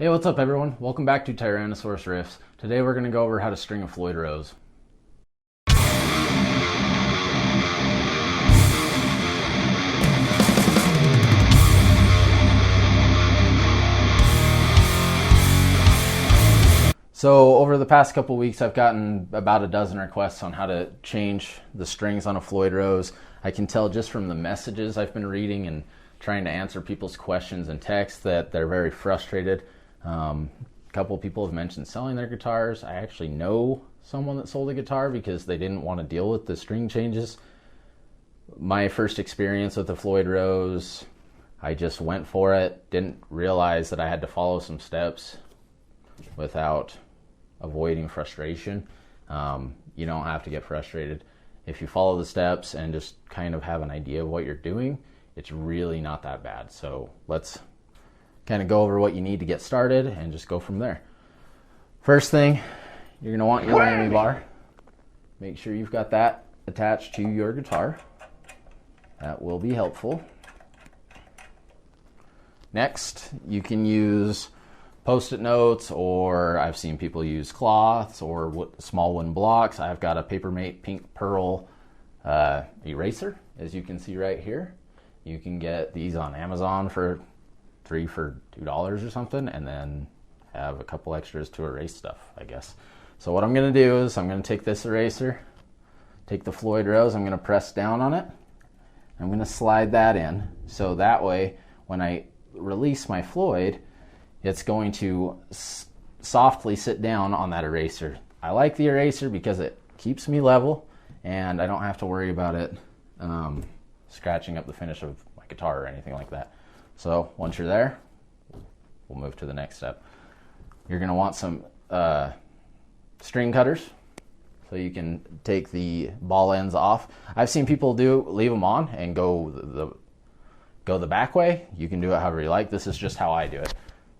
Hey, what's up everyone? Welcome back to Tyrannosaurus Riffs. Today we're going to go over how to string a Floyd Rose. So over the past couple weeks I've gotten about a dozen requests on how to change the strings on a Floyd Rose. I can tell just from the messages I've been reading and trying to answer people's questions in text that they're very frustrated. A couple of people have mentioned selling their guitars. I actually know someone that sold a guitar because they didn't want to deal with the string changes. My first experience with the Floyd Rose, I just went for it, didn't realize that I had to follow some steps without avoiding frustration. You don't have to get frustrated. If you follow the steps and just kind of have an idea of what you're doing, it's really not that bad. So let's kind of go over what you need to get started and just go from there. First thing, you're going to want your whammy bar. Make sure you've got that attached to your guitar. That will be helpful. Next, you can use Post-it notes, or I've seen people use cloths or small wooden blocks. I've got a Papermate Pink Pearl eraser, as you can see right here. You can get these on Amazon for $2 or something, and then have a couple extras to erase stuff, I guess. So what I'm going to do is I'm going to take this eraser, take the Floyd Rose, I'm going to press down on it. I'm going to slide that in, so that way when I release my Floyd, it's going to softly sit down on that eraser. I like the eraser because it keeps me level and I don't have to worry about it scratching up the finish of my guitar or anything like that. So once you're there, we'll move to the next step. You're going to want some string cutters so you can take the ball ends off. I've seen people leave them on and go the back way. You can do it however you like. This is just how I do it.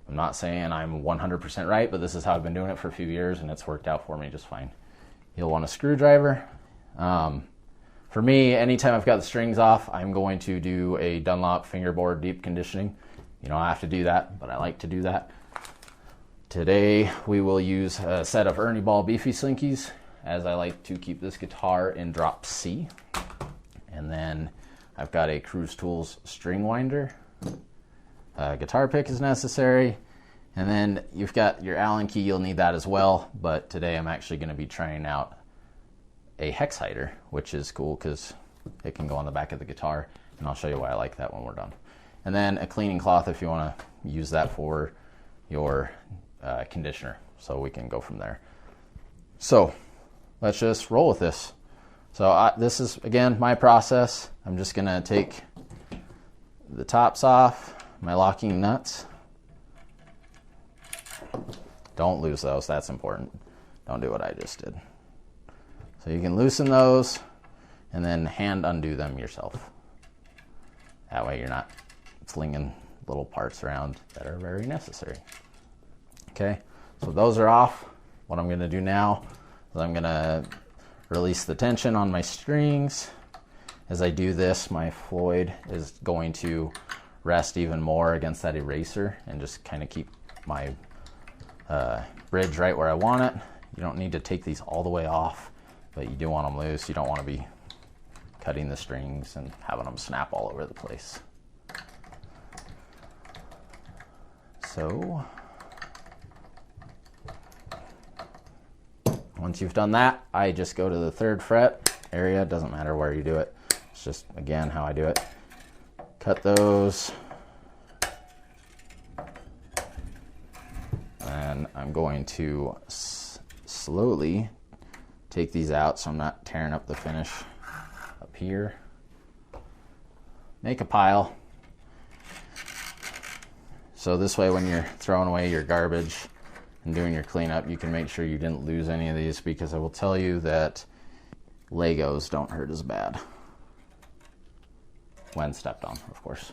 I'm not saying I'm 100% right, but this is how I've been doing it for a few years and it's worked out for me just fine. You'll want a screwdriver. For me, anytime I've got the strings off, I'm going to do a Dunlop fingerboard deep conditioning. You don't have to do that, but I like to do that. Today, we will use a set of Ernie Ball Beefy Slinkies, as I like to keep this guitar in drop C. And then I've got a Cruise Tools string winder. Guitar pick is necessary. And then you've got your Allen key, you'll need that as well. But today I'm actually going to be trying out a hex hider, which is cool because it can go on the back of the guitar, and I'll show you why I like that when we're done. And then a cleaning cloth if you want to use that for your conditioner, so we can go from there. So let's just roll with this. So this is, again, my process. I'm just going to take the tops off, my locking nuts. Don't lose those, that's important. Don't do what I just did. So you can loosen those and then hand undo them yourself. That way you're not flinging little parts around that are very necessary. Okay, so those are off. What I'm going to do now is I'm going to release the tension on my strings. As I do this, my Floyd is going to rest even more against that eraser and just kind of keep my bridge right where I want it. You don't need to take these all the way off, but you do want them loose. You don't want to be cutting the strings and having them snap all over the place. So once you've done that, I just go to the 3rd fret area. It doesn't matter where you do it. It's just, again, how I do it. Cut those. And I'm going to slowly take these out so I'm not tearing up the finish up here. Make a pile. So this way when you're throwing away your garbage and doing your cleanup, you can make sure you didn't lose any of these, because I will tell you that Legos don't hurt as bad. When stepped on, of course.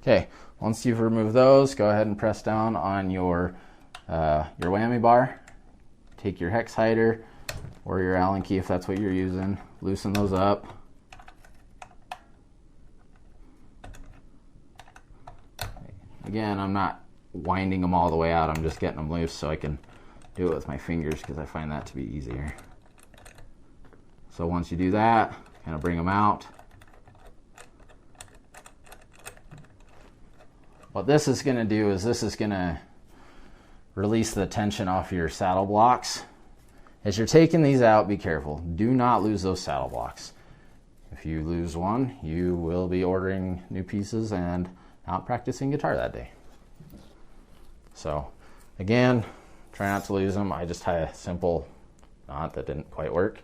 Okay, once you've removed those, go ahead and press down on your whammy bar. Take your hex hider or your Allen key if that's what you're using. Loosen those up. again, I'm not winding them all the way out. I'm just getting them loose so I can do it with my fingers because I find that to be easier. So once you do that, kind of bring them out. What this is going to do is this is going to release the tension off your saddle blocks. As you're taking these out, be careful. Do not lose those saddle blocks. If you lose one, you will be ordering new pieces and not practicing guitar that day. So again, try not to lose them. I just tie a simple knot that didn't quite work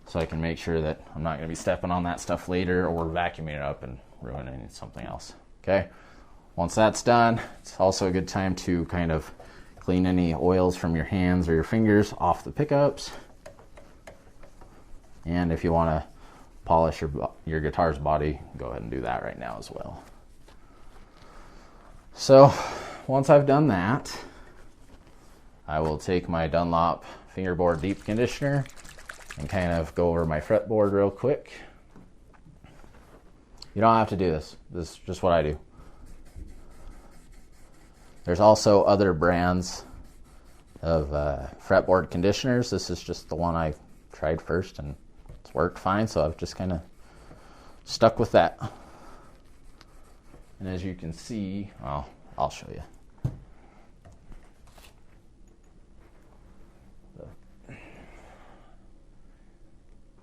so I can make sure that I'm not going to be stepping on that stuff later or vacuuming it up and ruining something else. Okay. Once that's done, it's also a good time to kind of clean any oils from your hands or your fingers off the pickups. And if you want to polish your guitar's body, go ahead and do that right now as well. So once I've done that, I will take my Dunlop fingerboard deep conditioner and kind of go over my fretboard real quick. You don't have to do this. This is just what I do. There's also other brands of fretboard conditioners. This is just the one I tried first and it's worked fine, so I've just kind of stuck with that. And as you can see, well, I'll show you.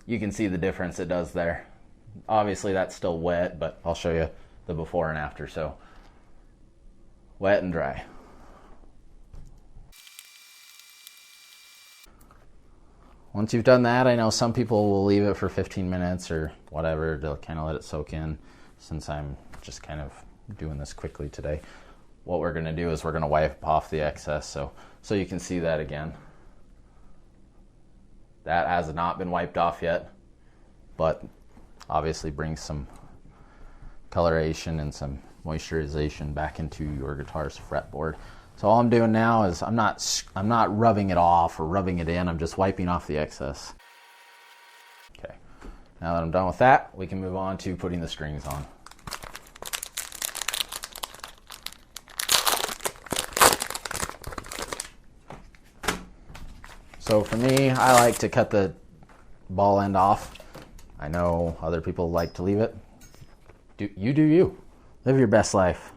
You can see the difference it does there. Obviously that's still wet, but I'll show you the before and after. So wet and dry. Once you've done that, I know some people will leave it for 15 minutes or whatever to kind of let it soak in. Since I'm just kind of doing this quickly today, what we're going to do is we're going to wipe off the excess so you can see that again. That has not been wiped off yet, but obviously brings some coloration and some moisturization back into your guitar's fretboard. So all I'm doing now is I'm not rubbing it off or rubbing it in. I'm just wiping off the excess. Okay. Now that I'm done with that, we can move on to putting the strings on. So for me, I like to cut the ball end off. I know other people like to leave it. Do you. Live your best life.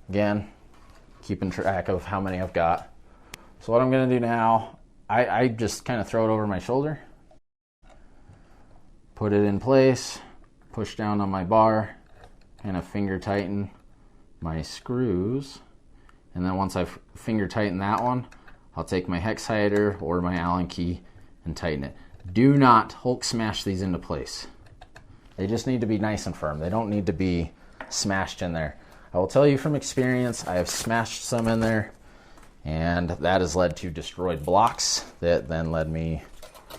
Again, keeping track of how many I've got. So what I'm going to do now, I just kind of throw it over my shoulder, put it in place, push down on my bar, kind of finger tighten my screws. And then once I've finger tightened that one, I'll take my hex hider or my Allen key and tighten it. Do not Hulk smash these into place. They just need to be nice and firm. They don't need to be smashed in there. I will tell you from experience, I have smashed some in there, and that has led to destroyed blocks that then led me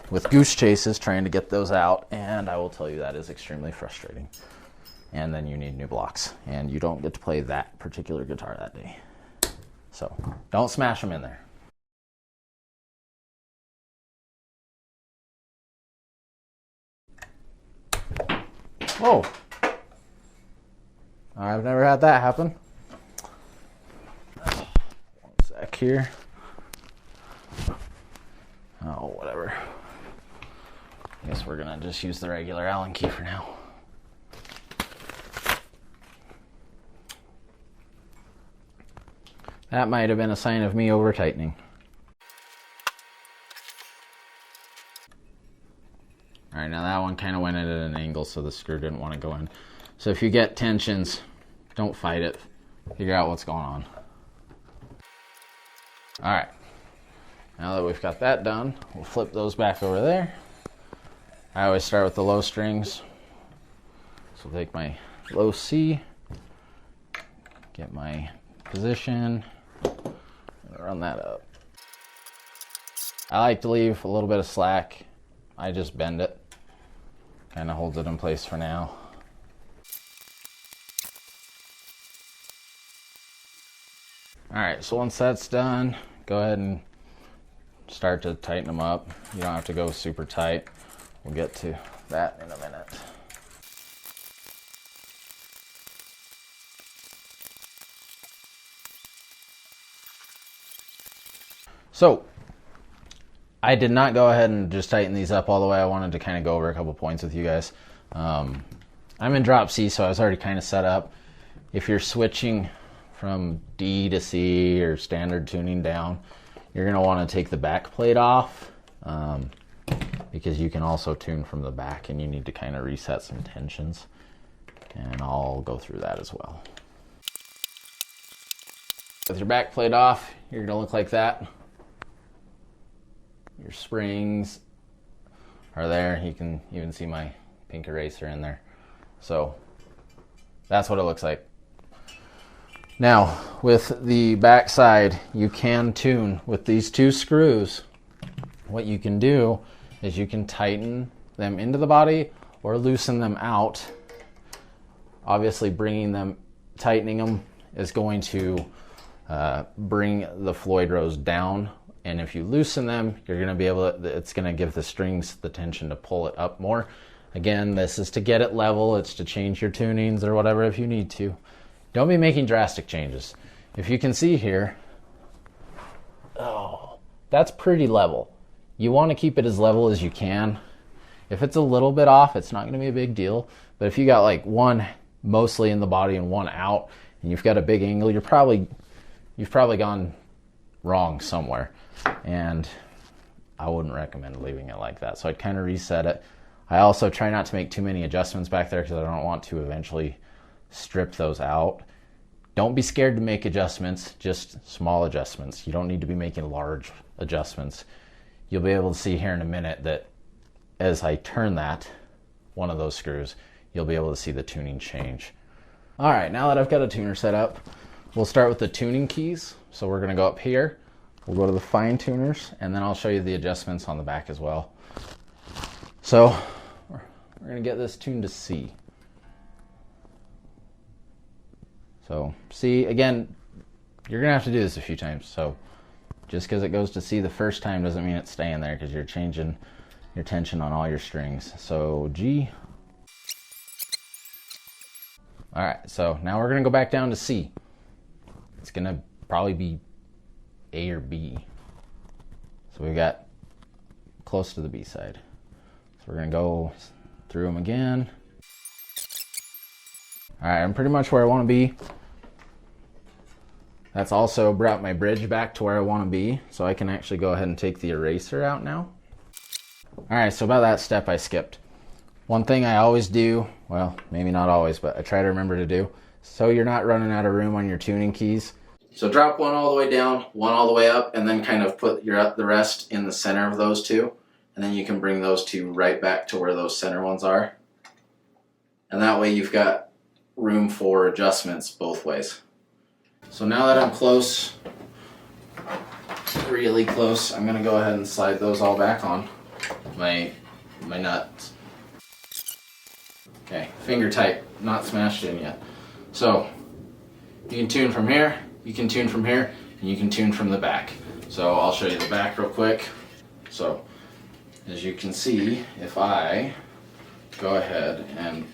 with goose chases trying to get those out, and I will tell you that is extremely frustrating. And then you need new blocks, and you don't get to play that particular guitar that day. So don't smash them in there. Whoa. I've never had that happen. One sec here. Oh, whatever. I guess we're gonna just use the regular Allen key for now. That might have been a sign of me over tightening. All right, now that one kind of went in at an angle, so the screw didn't want to go in. So if you get tensions, don't fight it. Figure out what's going on. All right, now that we've got that done, we'll flip those back over there. I always start with the low strings. So take my low C, get my position, and run that up. I like to leave a little bit of slack. I just bend it. Kind of holds it in place for now. All right, so once that's done, go ahead and start to tighten them up. You don't have to go super tight. We'll get to that in a minute. So I did not go ahead and just tighten these up all the way. I wanted to kind of go over a couple points with you guys. I'm in drop C, so I was already kind of set up. If you're switching from D to C or standard tuning down, you're going to want to take the back plate off because you can also tune from the back and you need to kind of reset some tensions. And I'll go through that as well. With your back plate off, you're going to look like that. Your springs are there. You can even see my pink eraser in there. So that's what it looks like. Now, with the back side, you can tune with these two screws. What you can do is you can tighten them into the body or loosen them out. Obviously, tightening them is going to bring the Floyd Rose down. And if you loosen them, you're going to be able to, it's going to give the strings the tension to pull it up more. Again, this is to get it level. It's to change your tunings or whatever if you need to. Don't be making drastic changes. If you can see here, oh, that's pretty level. You want to keep it as level as you can. If it's a little bit off, it's not going to be a big deal. But if you got like one mostly in the body and one out, and you've got a big angle, you've probably gone wrong somewhere. And I wouldn't recommend leaving it like that. So I'd kind of reset it. I also try not to make too many adjustments back there because I don't want to eventually strip those out. Don't be scared to make adjustments, just small adjustments. You don't need to be making large adjustments. You'll be able to see here in a minute that as I turn that, one of those screws, you'll be able to see the tuning change. All right, now that I've got a tuner set up, we'll start with the tuning keys. So we're gonna go up here, we'll go to the fine tuners, and then I'll show you the adjustments on the back as well. So we're gonna get this tuned to C. So C, again, you're gonna have to do this a few times. So just because it goes to C the first time doesn't mean it's staying there, because you're changing your tension on all your strings. So G. All right, so now we're gonna go back down to C. It's gonna probably be A or B. So we've got close to the B side. So we're gonna go through them again. All right, I'm pretty much where I wanna be. That's also brought my bridge back to where I wanna be, so I can actually go ahead and take the eraser out now. All right, so about that step I skipped. One thing I always do, well, maybe not always, but I try to remember to do, so you're not running out of room on your tuning keys. So drop one all the way down, one all the way up, and then kind of put the rest in the center of those two. And then you can bring those two right back to where those center ones are. And that way you've got room for adjustments both ways. So now that I'm close, really close, I'm gonna go ahead and slide those all back on my nuts. Okay, finger tight, not smashed in yet. So you can tune from here, you can tune from here, and you can tune from the back. So I'll show you the back real quick. So as you can see, if I go ahead and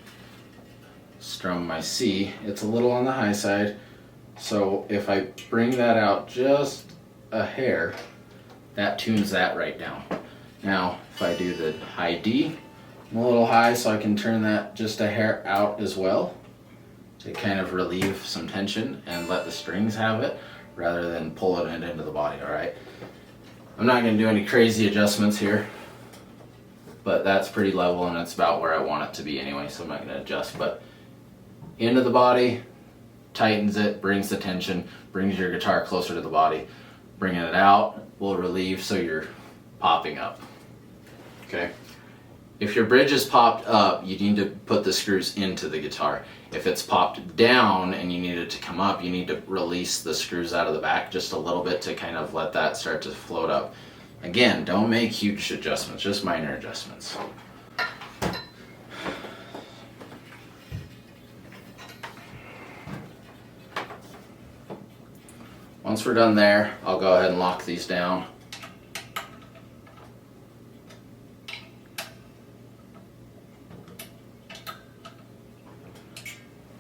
strum my C, it's a little on the high side. So if I bring that out just a hair, that tunes that right down. Now, if I do the high D, I'm a little high, so I can turn that just a hair out as well to kind of relieve some tension and let the strings have it rather than pulling it into the body, all right? I'm not gonna do any crazy adjustments here, but that's pretty level and it's about where I want it to be anyway, so I'm not gonna adjust. But into the body, tightens it, brings the tension, brings your guitar closer to the body. Bringing it out will relieve, so you're popping up, okay? If your bridge is popped up, you need to put the screws into the guitar. If it's popped down and you need it to come up, you need to release the screws out of the back just a little bit to kind of let that start to float up. Again, don't make huge adjustments, just minor adjustments. Once we're done there, I'll go ahead and lock these down.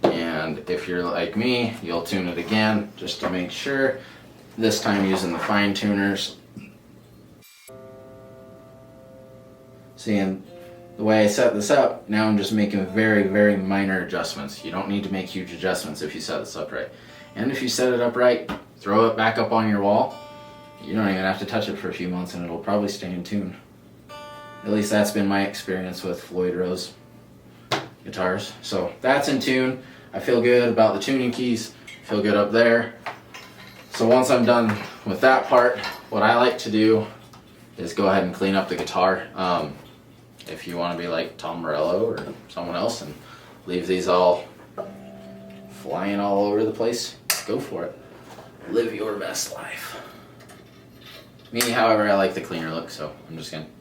And if you're like me, you'll tune it again just to make sure, this time using the fine tuners Seeing the way I set this up, now I'm just making very, very minor adjustments. You don't need to make huge adjustments if you set this up right. And if you set it up right, throw it back up on your wall, you don't even have to touch it for a few months and it'll probably stay in tune. At least that's been my experience with Floyd Rose guitars. So that's in tune. I feel good about the tuning keys, feel good up there. So once I'm done with that part, what I like to do is go ahead and clean up the guitar. If you want to be like Tom Morello or someone else and leave these all flying all over the place, go for it. Live your best life. Me, however, I like the cleaner look, so I'm just going to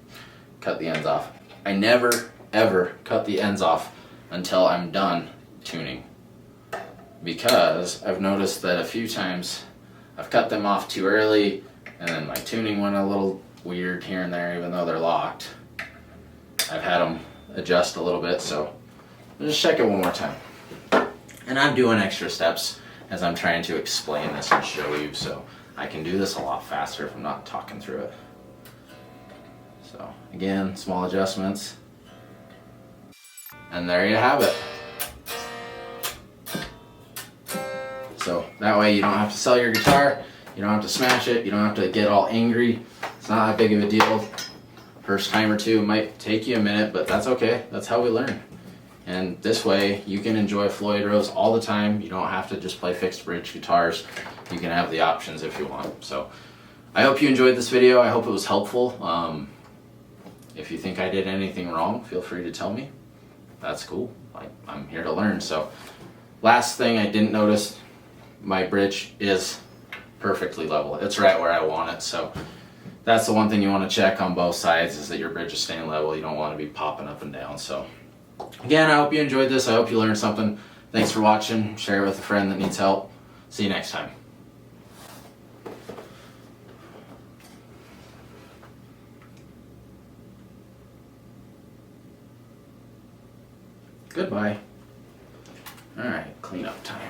cut the ends off. I never, ever cut the ends off until I'm done tuning, because I've noticed that a few times I've cut them off too early and then my tuning went a little weird here and there even though they're locked. I've had them adjust a little bit, so I'll just check it one more time. And I'm doing extra steps as I'm trying to explain this and show you, so I can do this a lot faster if I'm not talking through it. So again, small adjustments. And there you have it. So that way you don't have to sell your guitar, you don't have to smash it, you don't have to get all angry. It's not that big of a deal. First time or two might take you a minute, but that's okay. That's how we learn. And this way you can enjoy Floyd Rose all the time. You don't have to just play fixed bridge guitars. You can have the options if you want. So I hope you enjoyed this video. I hope it was helpful. If you think I did anything wrong, feel free to tell me. That's cool. I'm here to learn. So last thing I didn't notice, my bridge is perfectly level. It's right where I want it. So that's the one thing you want to check on both sides, is that your bridge is staying level. You don't want to be popping up and down. So again, I hope you enjoyed this. I hope you learned something. Thanks for watching. Share it with a friend that needs help. See you next time. Goodbye. All right, cleanup time.